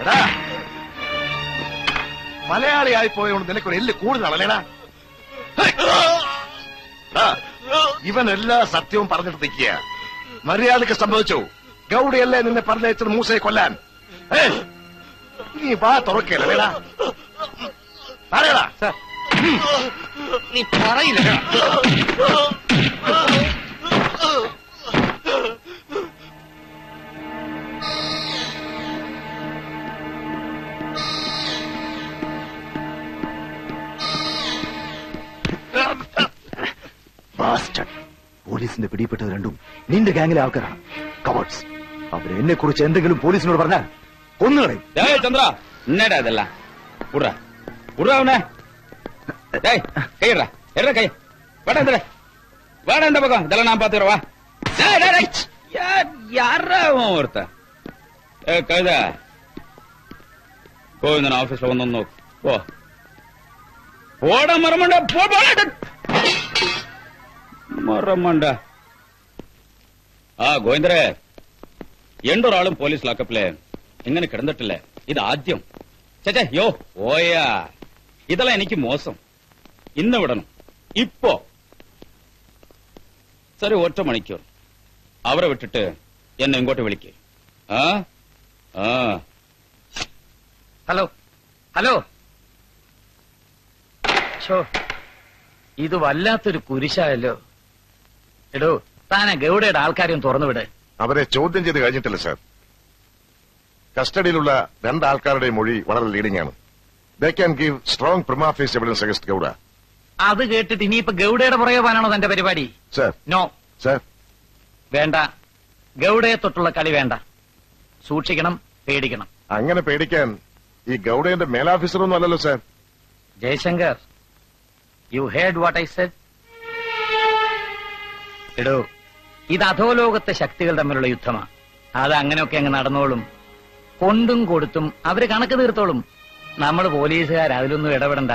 എടാ, മലയാളിയായി പോയോണ്ട് നിനക്കൊരു എല്ല് കൂടുതലാണല്ലേടാ. ഇവൻ എല്ലാ സത്യവും പറഞ്ഞിട്ട് നിൽക്കുക. മര്യാദക്ക് സംഭവിച്ചു. ഗൗഡിയല്ലേ നിന്നെ പറഞ്ഞയച്ചത് മൂസയെ കൊല്ലാൻ. നീ വാ തുറക്കല്ലേടാ. പറയടാ. നീ പറയില്ല. പോലീസിന്റെ പിടിപ്പെട്ടത് രണ്ടും നിന്റെ ഗാംഗിലെ ആൾക്കാരാണ്. കവേർഡ്സ്. അവര് എന്നെ കുറിച്ച് എന്തെങ്കിലും പോലീസിനോട് പറഞ്ഞാൽ കൊന്നുകളയും. ചന്ദ്ര എന്നടാ ഇതെല്ലാം ഉടനെ கையிடா எற கை வாடா இந்த வாடா இந்த பக்கம் இதெல்லாம் நான் பாத்துறேன். வா யாரா ஒருத்த கழுதா போ இந்த ஆபீஸ்ல வந்து നോക്ക്. പോ പോടാ മറമണ്ട. പോ മറമണ്ട. ആ ഗോവിന്ദരെ എന്തൊരാളും പോലീസ് ലാക്കപ്പിലെ ഇങ്ങനെ കിടന്നിട്ടില്ലേ. ഇത് ആദ്യം. ചേച്ചേ യോ ഓയാ ഇതെല്ലാം എനിക്ക് മോശം. ഇന്ന് വിടണം ഇപ്പോ. സരി 1 മണിക്കൂർ അവരെ വിട്ടിട്ട് എന്നെ ഇങ്ങോട്ട് വിളിക്കേ. Hello hello. ഇത് വല്ലാത്തൊരു കുരിശായല്ലോ. എടോ താനാ ഗൗഡയുടെ ആൾക്കാരെയും തുറന്നുവിട്. അവരെ ചോദ്യം ചെയ്ത് കഴിഞ്ഞിട്ടില്ല സാർ. കസ്റ്റഡിയിലുള്ള 2 ആൾക്കാരുടെ മൊഴി വളരെ ലീഡിംഗ് ആണ്. They can give strong prima facie evidence against Gowda. അത് കേട്ടിട്ട് ഇനിയിപ്പോ ഗൗഡയുടെ പുറകെ പോകാനാണോ തന്റെ പരിപാടി? സർ. No sir. വേണ്ട. ഗൗഡയെ തൊട്ടുള്ള കളി വേണ്ട. സൂക്ഷിക്കണം, പേടിക്കണം. അങ്ങനെ പേടിക്കാൻ ഈ ഗൗഡയുടെ മേലാഫീസറൊന്നും അല്ലല്ലോ sir. Jayashankar, you heard what I said? എടോ, ഇത് അധോലോകത്തെ ശക്തികൾ തമ്മിലുള്ള യുദ്ധമാണ്. അത് അങ്ങനെയൊക്കെ അങ്ങ് നടന്നോളും. കൊണ്ടും കൊടുത്തും അവര് കണക്ക് തീർത്തോളും. നമ്മൾ പോലീസുകാർ അതിലൊന്നും ഇടപെടണ്ട.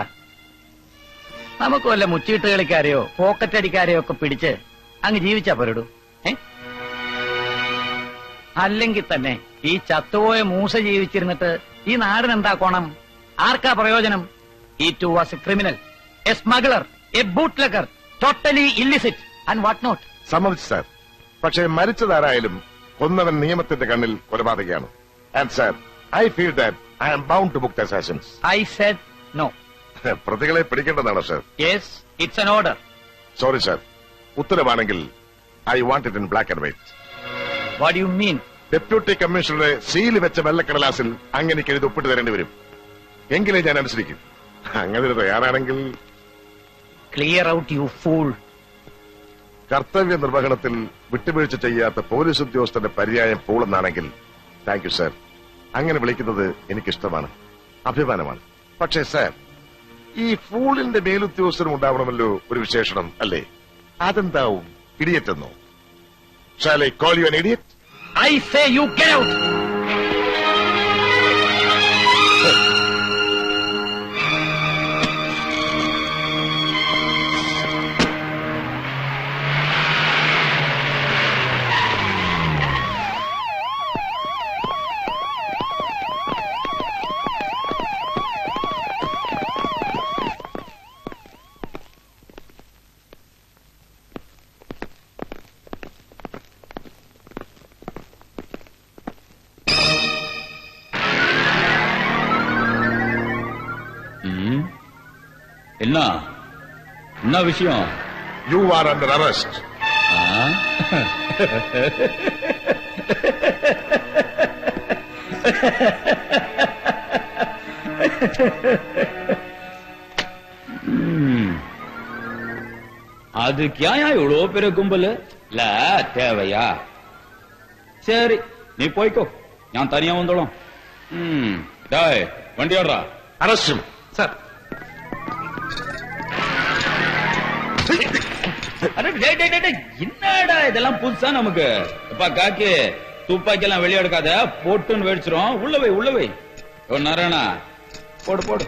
നമുക്ക് വല്ല മുച്ചീട്ട് കളിക്കാരെയോ പോക്കറ്റ് അടിക്കാരെയോ ഒക്കെ പിടിച്ച് അങ്ങ് ജീവിച്ചാ പോരടൂ. അല്ലെങ്കിൽ തന്നെ ഈ ചത്തുപോയ മൂസ ജീവിച്ചിരുന്നിട്ട് ഈ നാടിനെന്താ കോണം? ആർക്കാ പ്രയോജനം? ഈ too was a criminal, a smuggler, a bootlegger, totally illicit and what not. സമ്മതിച്ചു സാർ. പക്ഷേ മരിച്ചതാരായാലും കൊന്നവൻ നിയമത്തിന്റെ കണ്ണിൽ കൊലപാതകയാണ്. And sir, I feel that I am bound to book the assassins. I said no. പ്രതികളെ പിടിക്കേണ്ടതാണോ sir? Yes, it's an order. Sorry sir, ഉത്തരവാണെങ്കിൽ I want it in black and white. What you mean? Deputy കമ്മീഷണറുടെ seal വെച്ച വെള്ളക്കടലാസിൽ അങ്ങനെ എഴുതി ഒപ്പിട്ട് തരേണ്ടി വരും. എങ്കിലേ ഞാൻ അനുസരിക്കും. അങ്ങനെ തയ്യാറാണെങ്കിൽ ക്ലിയർ ഔട്ട് യു ഫൂൾ. കർത്തവ്യ നിർവഹണത്തിൽ വിട്ടുവീഴ്ച ചെയ്യാത്ത പോലീസ് ഉദ്യോഗസ്ഥന്റെ പര്യായം പൂളെന്നാണെങ്കിൽ താങ്ക് യു സാർ. അങ്ങനെ വിളിക്കുന്നത് എനിക്കിഷ്ടമാണ്, അഭിമാനമാണ്. പക്ഷേ സാർ, ഈ ഫൂളിന്റെ മേലുദ്യോഗസ്ഥനും ഉണ്ടാവണമല്ലോ ഒരു വിശേഷണം, അല്ലേ? അതെന്താവും? ഇഡിയറ്റ് എന്നോ? Shall I call you an idiot? I say you get out. என்ன விஷயம்? You are under arrest. அதுக்கு ஏன் இவ்வளோ பெரிய கும்பல்? இல்ல தேவையா? சரி, நீ போய்க்கோ, நான் தனியா வந்துடும். டேய், வண்டி ஓடுறா. Arrest him. Sir. என்னடா இதெல்லாம் புதுசா நமக்கு? இப்ப காக்கி துப்பாக்கி எல்லாம் வெளியே எடுக்காத, போட்டுன்னு வெடிச்சிரும். உள்ள வை நாராயணா, போடு போடு.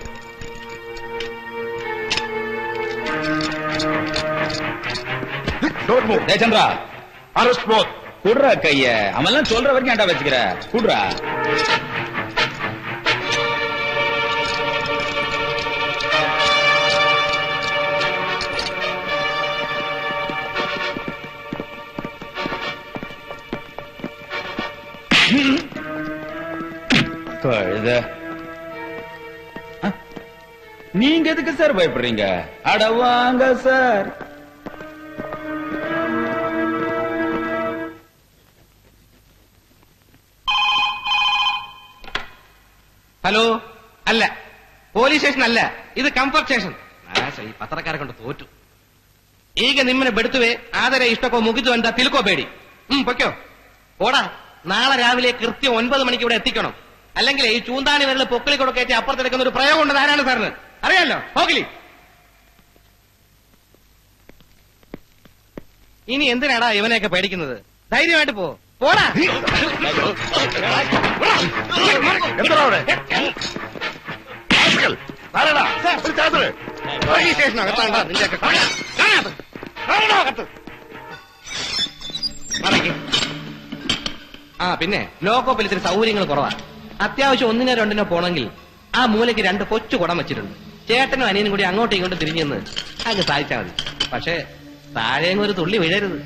Don't move. Jayachandra, Arrest both. குடுறா கைய. அவன்லாம் சொல்ற வரைக்கும் ஏன்டா வச்சுக்கிற? குடுறா. கழுத. நீங்க எதுக்கு சார் பயப்படுறீங்க? அட வாங்க சார். ഹലോ, അല്ല പോലീസ് സ്റ്റേഷൻ ಅಲ್ಲ, ಇದು ಕಂಫರ್ಟ್ ಸ್ಟೇಷನ್. ಈ ಪತ್ರಕಾರ ಕೊಂಡು ತೋಟು. ಈಗ ನಿಮ್ಮನ್ನ ಬಿಡುತ್ತವೆ, ಆದರೆ ಇಷ್ಟಕ್ಕೋ ಮುಗಿದು ಅಂತ ತಿಳ್ಕೋಬೇಡಿ. പൊയ്ക്കോ. ഓടാ, നാളെ രാവിലെ കൃത്യം 9 മണിക്ക് ഇവിടെ എത്തിക്കണം. അല്ലെങ്കിൽ ഈ ചൂന്താണി വിരൽ പൊക്കിളി കൊടുക്കേറ്റ് അപ്പുറത്തെടുക്കുന്ന ഒരു പ്രയോഗം ഉണ്ട്. ആരാണ് സാറിന് അറിയാലോ? പോകിലി. ഇനി എന്തിനാടാ ഇവനെയൊക്കെ പേടിക്കുന്നത്? ധൈര്യമായിട്ട് പോടാ. പോലീസ് സ്റ്റേഷനകത്താണ്ടാ നിന്റെയൊക്കെ. ആ പിന്നെ ലോക്കോപ്പിൽ ഇത്തിരി സൗകര്യങ്ങൾ കുറവാ. അത്യാവശ്യം 1നോ 2നോ പോണെങ്കിൽ ആ മൂലയ്ക്ക് 2 കൊച്ചു കുടം വെച്ചിട്ടുണ്ട്. ചേട്ടനും അനിയനും കൂടി അങ്ങോട്ടും ഇങ്ങോട്ടും തിരിഞ്ഞെന്ന് അങ്ങ് സാധിച്ചാൽ മതി. പക്ഷേ താഴേങ്ങ് ഒരു തുള്ളി വീഴരുത്.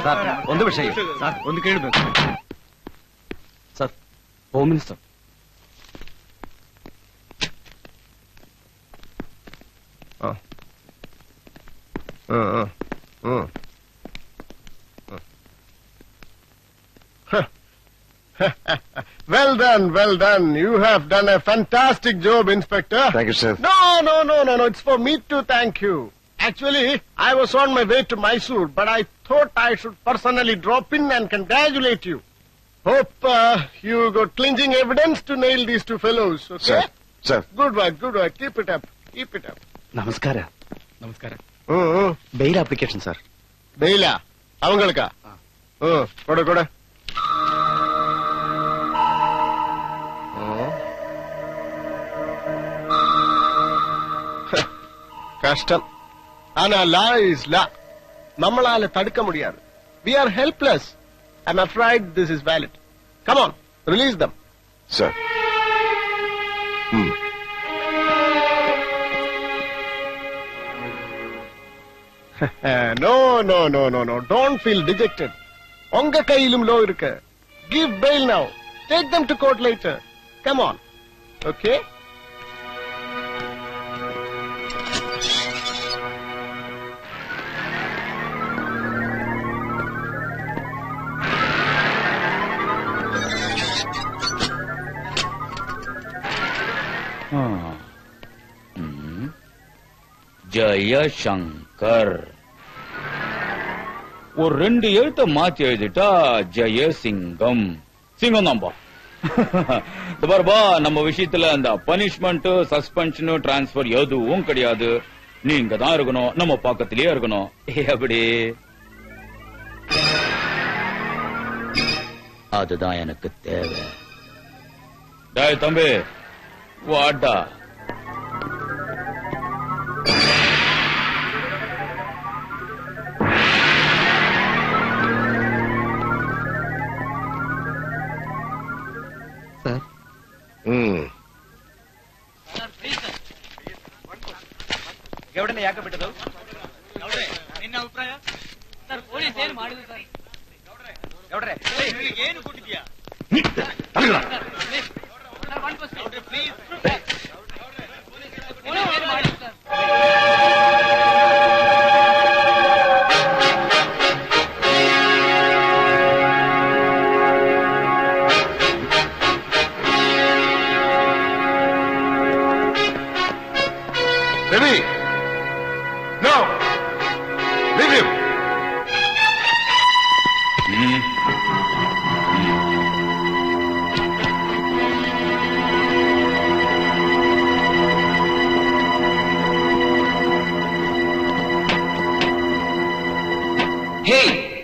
സാർ ഒന്ന് വിഷയം സാർ ഒന്ന് കേൾപ്പ് sir. Home minister. Well done, well done. You have done a fantastic job, Inspector. Thank you, sir. No. It's for me to thank you. Actually, I was on my way to Mysore, but I thought I should personally drop in and congratulate you. Hope you got clinching evidence to nail these 2 fellows, okay? Sir, sir. Good work. Keep it up. നമസ്കാരം. Bail application sir. Baila, avangalukka. Kodu. കഷ്ടം. ആനാ law is law. നമ്മളാലെ തടുക്ക മുടിയാതെ. We are helpless. I'm afraid this is valid. Come on, release them. Sir. No. Don't feel dejected. உங்க கையிலும் law இருக்கு. Give bail now. Take them to court later. Come on. Okay? Jaishankar. ஒரு 2 எழுத்த மாத்தி எழுதிட்டா ஜெயசிங்கம். சிங்கம் தான்பா. பாருபா, நம்ம விஷயத்துல அந்த பனிஷ்மெண்ட், சஸ்பென்ஷன், டிரான்ஸ்பர் எதுவும் கிடையாது. நீங்க தான் இருக்கணும், நம்ம பக்கத்திலேயே இருக்கணும். எப்படி? அதுதான் எனக்கு தேவை. டேய் தம்பி, வாடா. ಎವಡನ್ನ ಯಾಕೆ ಬಿಟ್ಟದು? ನಿನ್ನ ಅಭಿಪ್ರಾಯ ಸರ್? ಪೊಲೀಸ್ ಏನು ಮಾಡಿದ್ರು ಸರ್? ಏನು ಕೊಟ್ಟಿದ್ಯಾ? Remy! No! Leave him! Hey!